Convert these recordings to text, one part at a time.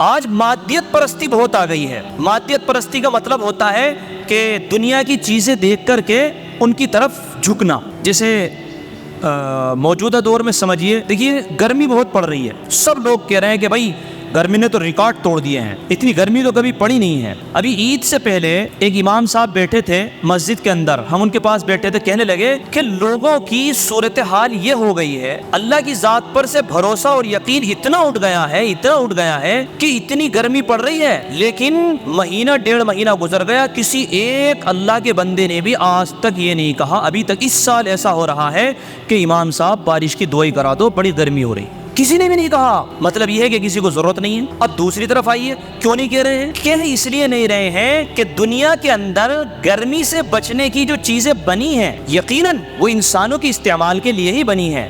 آج مادیت پرستی بہت آ گئی ہے. مادیت پرستی کا مطلب ہوتا ہے کہ دنیا کی چیزیں دیکھ کر کے ان کی طرف جھکنا. جیسے موجودہ دور میں سمجھیے، دیکھیے گرمی بہت پڑ رہی ہے، سب لوگ کہہ رہے ہیں کہ بھائی گرمی نے تو ریکارڈ توڑ دیے ہیں، اتنی گرمی تو کبھی پڑی نہیں ہے. ابھی عید سے پہلے ایک امام صاحب بیٹھے تھے مسجد کے اندر، ہم ان کے پاس بیٹھے تھے، کہنے لگے کہ لوگوں کی صورتحال یہ ہو گئی ہے، اللہ کی ذات پر سے بھروسہ اور یقین اتنا اٹھ گیا ہے کہ اتنی گرمی پڑ رہی ہے، لیکن مہینہ ڈیڑھ مہینہ گزر گیا، کسی ایک اللہ کے بندے نے بھی آج تک یہ نہیں کہا، ابھی تک اس سال ایسا ہو رہا ہے کہ امام صاحب بارش کی دعائی کرا دو، بڑی گرمی ہو رہی. کسی نے بھی نہیں کہا. مطلب یہ ہے کہ کسی کو ضرورت نہیں ہے. اور دوسری طرف آئیے، کیوں نہیں کہہ رہے ہیں؟ کہ اس لیے نہیں رہے ہیں کہ دنیا کے اندر گرمی سے بچنے کی جو چیزیں بنی ہیں یقیناً وہ انسانوں کے استعمال کے لیے ہی بنی ہیں.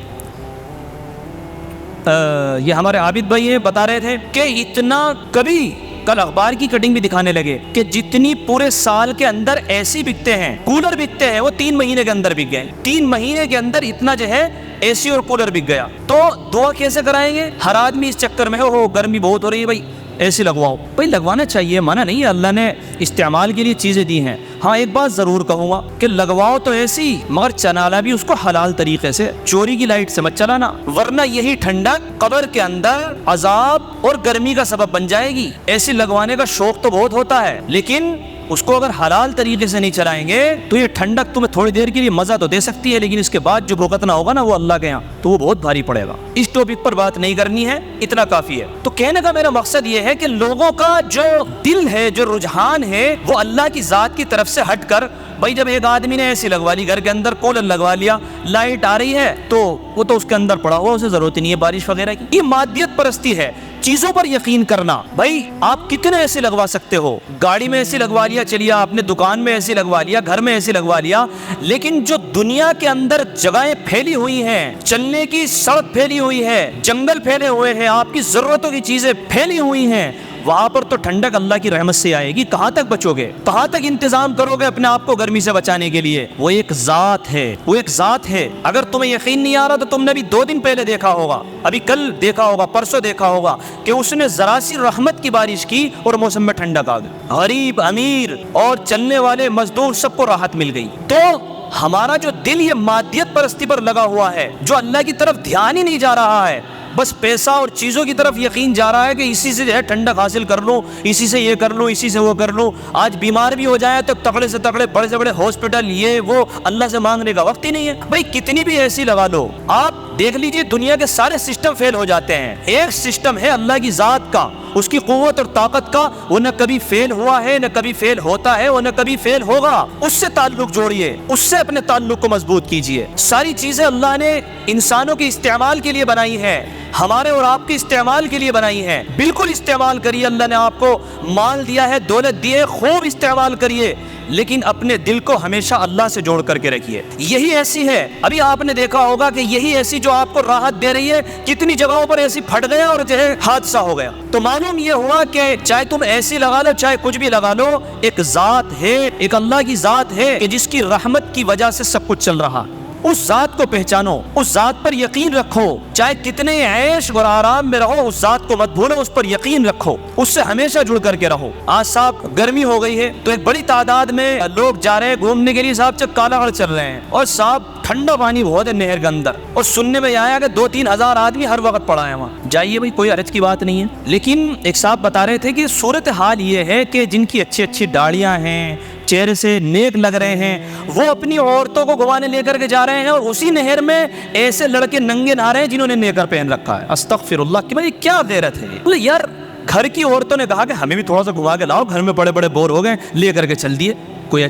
یہ ہمارے عابد بھائی ہیں، بتا رہے تھے کہ اتنا کبھی کل اخبار کی کٹنگ بھی دکھانے لگے کہ جتنی پورے سال کے اندر ایسی بکتے ہیں، کولر بکتے ہیں، وہ 3 مہینے کے اندر بک گئے. 3 مہینے کے اندر اتنا جو ہے اے سی اور کولر بک گیا. تو دعا کیسے کرائیں گے؟ ہر آدمی اس چکر میں ہو گرمی بہت ہو رہی ہے، بھائی اے سی لگواؤ. بھائی لگوانا چاہیے، منع نہیں ہے، اللہ نے استعمال کے لیے چیزیں دی ہیں. ہاں ایک بات ضرور کہوں گا کہ لگواؤ تو ایسی، مگر چلانا بھی اس کو حلال طریقے سے، چوری کی لائٹ سے مت چلانا، ورنہ یہی ٹھنڈک قبر کے اندر عذاب اور گرمی کا سبب بن جائے گی. ایسی لگوانے کا شوق تو بہت ہوتا ہے، لیکن اس کو اگر حلال طریقے سے نہیں چلائیں گے تو یہ ٹھنڈک تمہیں تھوڑی دیر کے لیے مزہ تو دے سکتی ہے، لیکن اس کے بعد جو بھگتنا ہوگا نا وہ اللہ کے یہاں، تو وہ بہت بھاری پڑے گا. اس ٹاپک پر بات نہیں کرنی ہے، اتنا کافی ہے. تو کہنے کا میرا مقصد یہ ہے کہ لوگوں کا جو دل ہے، جو رجحان ہے، وہ اللہ کی ذات کی طرف سے ہٹ کر، بھائی جب ایک آدمی نے ایسی لگوا لی، گھر کے اندر کولر لگوا لیا، لائٹ آ رہی ہے تو وہ تو اس کے اندر پڑا ہوا، اسے ضرورت نہیں ہے بارش وغیرہ کی. یہ مادیت پرستی ہے، چیزوں پر یقین کرنا. بھائی آپ کتنے ایسے لگوا سکتے ہو؟ گاڑی میں ایسی لگوا لیا، چلیے آپ نے دکان میں ایسی لگوا لیا، گھر میں ایسی لگوا لیا، لیکن جو دنیا کے اندر جگہیں پھیلی ہوئی ہیں، چلنے کی سڑک پھیلی ہوئی ہے، جنگل پھیلے ہوئے ہیں، آپ کی ضرورتوں کی چیزیں پھیلی ہوئی ہیں، وہاں پر تو ٹھنڈک اللہ کی رحمت سے آئے گی. کہاں تک بچو گے؟ کہاں تک انتظام کرو گے اپنے آپ کو گرمی سے بچانے کے لیے؟ وہ ایک ذات ہے، وہ ایک ذات ہے. اگر تمہیں یقین نہیں آ رہا تو تم نے بھی 2 دن پہلے دیکھا ہوگا، ابھی کل دیکھا ہوگا، پرسوں دیکھا ہوگا کہ اس نے ذرا سی رحمت کی بارش کی اور موسم میں ٹھنڈک آ گئی. غریب، امیر اور چلنے والے مزدور سب کو راحت مل گئی. تو ہمارا جو دل یہ مادیت پرستی پر لگا ہوا ہے، جو اللہ کی طرف دھیان ہی نہیں جا رہا ہے، بس پیسہ اور چیزوں کی طرف یقین جا رہا ہے کہ اسی سے جو ہے ٹھنڈک حاصل کر لوں، اسی سے یہ کر لوں، اسی سے وہ کر لوں. آج بیمار بھی ہو جائے تو تگڑے سے تگڑے، بڑے سے بڑے ہاسپٹل، یہ وہ، اللہ سے مانگنے کا وقت ہی نہیں ہے. بھائی کتنی بھی ایسی لگا لو، آپ دیکھ لیجئے دنیا کے سارے سسٹم فیل ہو جاتے ہیں. ایک سسٹم ہے اللہ کی ذات کا، اس کی قوت اور طاقت کا، وہ نہ کبھی فیل ہوا ہے، نہ کبھی فیل ہوتا ہے، وہ نہ کبھی فیل ہوگا. اس سے تعلق جوڑیے، اس سے اپنے تعلق کو مضبوط کیجئے. ساری چیزیں اللہ نے انسانوں کے استعمال کے لیے بنائی ہیں، ہمارے اور آپ کے استعمال کے لیے بنائی ہیں. بالکل استعمال کریے. اللہ نے آپ کو مال دیا ہے، دولت دی ہے، خوب استعمال کریے، لیکن اپنے دل کو ہمیشہ اللہ سے جوڑ کر کے رکھیے. یہی ایسی ہے، ابھی آپ نے دیکھا ہوگا کہ یہی ایسی جو آپ کو راحت دے رہی ہے، کتنی جگہوں پر ایسی پھٹ گیا اور جو ہے حادثہ ہو گیا. تو معلوم یہ ہوا کہ چاہے تم ایسی لگا لو، چاہے کچھ بھی لگا لو، ایک ذات ہے، ایک اللہ کی ذات ہے کہ جس کی رحمت کی وجہ سے سب کچھ چل رہا. اس ذات کو پہچانو، اس ذات پر یقین رکھو، چاہے کتنے عیش اور آرام میں رہو، اس ذات کو مت بھولو، اس پر یقین رکھو، اس سے ہمیشہ جڑ کر کے رہو. آج صاحب گرمی ہو گئی ہے تو ایک بڑی تعداد میں لوگ جا رہے ہیں گھومنے کے لیے، صاحب چک کالا گڑھ چل رہے ہیں، اور صاحب ٹھنڈا پانی بہت ہے نہر کے اندر، اور سننے میں آیا کہ 2-3 ہزار آدمی ہر وقت پڑا ہے وہاں. جائیے بھائی، کوئی حرج کی بات نہیں ہے. لیکن ایک صاحب بتا رہے تھے کہ صورتحال یہ ہے کہ جن کی اچھی اچھی داڑیاں ہیں، چہرے سے نیک لگ رہے ہیں، وہ اپنی عورتوں کو گھمانے لے کر کے جا رہے ہیں، اور اسی نہر میں ایسے لڑکے ننگے نہا رہے ہیں جنہوں نے نیکر پہن رکھا ہے. استغفر اللہ، کہ بھائی کیا غیرت ہے. بولے یار، گھر کی عورتوں نے کہا کہ ہمیں بھی تھوڑا سا گھما کے لاؤ، گھر میں بڑے بڑے بور ہو گئے، لے کر کے چل دیے. کوئی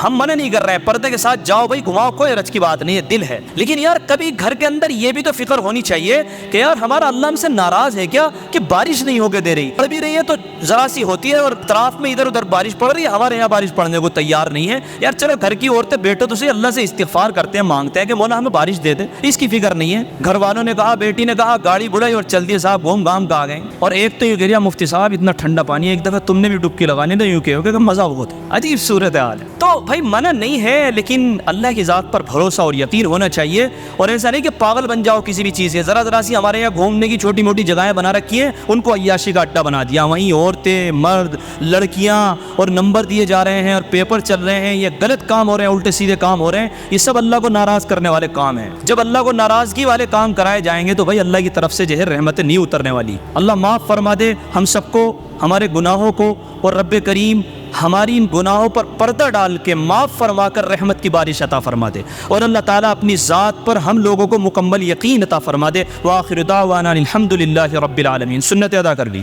ہم منع نہیں کر رہے ہیں، پردے کے ساتھ جاؤ بھائی، گھماؤ، کوئی رچ کی بات نہیں ہے، دل ہے. لیکن یار کبھی گھر کے اندر یہ بھی تو فکر ہونی چاہیے کہ یار ہمارا اللہ ہم سے ناراض ہے کیا کہ بارش نہیں ہو کے دے رہی. پڑ بھی رہی ہے تو ذرا سی ہوتی ہے، اور اطراف میں ادھر ادھر بارش پڑ رہی ہے، ہمارے یہاں بارش پڑنے کو تیار نہیں ہے. یار چلو گھر کی عورتیں بیٹھو تو صحیح، اللہ سے استغفار کرتے ہیں، مانگتے ہیں کہ مولا ہمیں بارش دے دے. اس کی فکر نہیں ہے. گھر والوں نے کہا، بیٹی نے کہا، گاڑی بڑھائی اور چل دیے صاحب، گھوم گھام کے آ گئے. اور ایک تو یہ کہہ رہا مفتی صاحب اتنا ٹھنڈا پانی ہے، ایک دفعہ تم نے بھی ڈبکی لگانی تو یوں کہ مزہ بہت ہے. عجیب صورت صورتحال ہے. تو بھائی منع نہیں ہے, لیکن اللہ کی ذات پر بھروسہ اور یقین ہونا چاہیے, اور ایسا نہیں کہ پاگل بن جاؤ کسی بھی چیز سے. ذرا سی ہمارے یہاں گھومنے کی چھوٹی موٹی جگہیں بنا رکھی ہیں, ان کو عیاشی کا اڈا بنا دیا, وہیں عورتیں, مرد, لڑکیاں, اور نمبر دیے جا رہے ہیں اور پیپر چل رہے ہیں. یہ غلط کام ہو رہے ہیں, الٹے سیدھے کام ہو رہے ہیں. یہ سب اللہ کو ناراض کرنے والے کام ہیں. جب اللہ کو ناراضگی والے کام کرائے جائیں گے تو بھائی اللہ کی طرف سے جو ہے رحمتیں نہیں اترنے والی. اللہ معاف فرما دے ہم سب کو, ہمارے گناہوں کو, اور رب کریم ہماری ان گناہوں پر پردہ ڈال کے معاف فرما کر رحمت کی بارش عطا فرما دے, اور اللہ تعالیٰ اپنی ذات پر ہم لوگوں کو مکمل یقین عطا فرما دے. وآخر دعوانا الحمد للہ رب العالمین. سنت ادا کر لی.